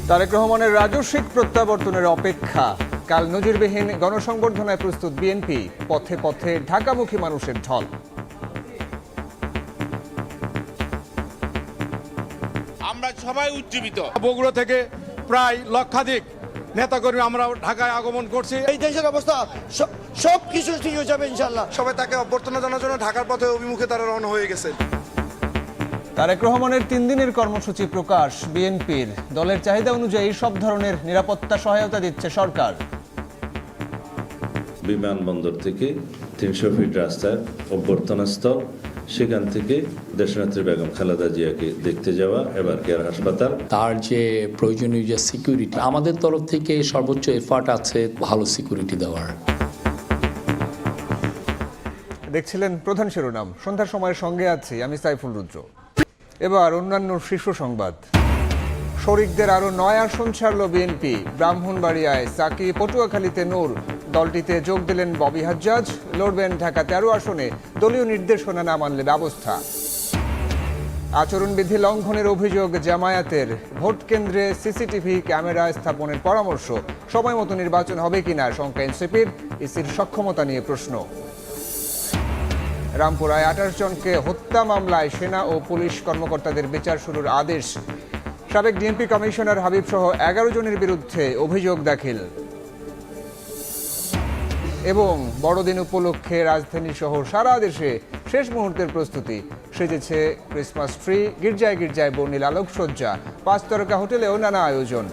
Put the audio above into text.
তারেক রহমানের রাজস্বিক প্রত্যাবর্তনের অপেক্ষা। কাল নজিরবিহীন গণসংবর্ধনায় প্রস্তুত বিএনপি, পথে পথে ঢাকামুখী মানুষের ঢল। আমরা সবাই উজ্জীবিত। বগুড়া থেকে প্রায় লক্ষাধিক নেতাকর্মী আমরা ঢাকায় আগমন করছি। এই দেশের অবস্থা সব কিছু ঠিক হয়ে যাবে ইনশাল্লাহ। সবাই তাকে অভ্যর্থনা জানানোর জন্য ঢাকার পথে অভিমুখে তারা রওনা হয়ে গেছে। তারেক রহমানের 3 দিনের কর্মসূচি প্রকাশ বিএনপির। দলের চাহিদা অনুযায়ী সব ধরনের নিরাপত্তা সহায়তা দিচ্ছে সরকার। বিমানবন্দর থেকে 300 ফিট রাস্তার অভ্যর্থনাস্থল, সেখান থেকে দেশনেত্রী বেগম খালেদা জিয়াকে দেখতে যাওয়া, এবার কেয়ার হাসপাতাল। তার যে প্রয়োজনীয় যে সিকিউরিটি, আমাদের তরফ থেকে সর্বোচ্চ এফার্ট আছে ভালো সিকিউরিটি দেওয়ার। দেখছিলেন প্রধান শিরোনাম। সন্ধ্যার সময়ের সঙ্গে আছি আমি সাইফুল রুদ্র। এবার অন্যান্য শীর্ষ সংবাদ। শরিকদের আরো 9 আসন ছাড়ল বিএনপি। ব্রাহ্মণবাড়িয়ায় সাকি, পটুয়াখালীতে নূর। দলটিতে যোগ দিলেন ববি হাজ্জাজ। লড়বেন ঢাকা 13 আসনে, দলীয় নির্দেশনা না মানলে ব্যবস্থা। আচরণবিধি লঙ্ঘনের অভিযোগ জামায়াতের। ভোট কেন্দ্রে সিসিটিভি ক্যামেরা স্থাপনের পরামর্শ। সময় মতো নির্বাচন হবে কিনা শঙ্কা এনসিপির। ইসির সক্ষমতা নিয়ে প্রশ্ন। রামপুরায় 28 জনকে হত্যা মামলায় সেনা ও পুলিশ কর্মকর্তাদের বিচার শুরুর আদেশ। সাবেক ডিএমপি কমিশনার হাবিব সহ 11 জনের বিরুদ্ধে অভিযোগ দাখিল। এবং বড়দিন উপলক্ষে রাজধানী সহ সারা দেশে শেষ মুহূর্তের প্রস্তুতি। সেজেছে ক্রিসমাস ট্রি, গির্জায় গির্জায় বর্ণিল আলোকসজ্জা, 5 তারকা হোটেলেও নানা আয়োজন।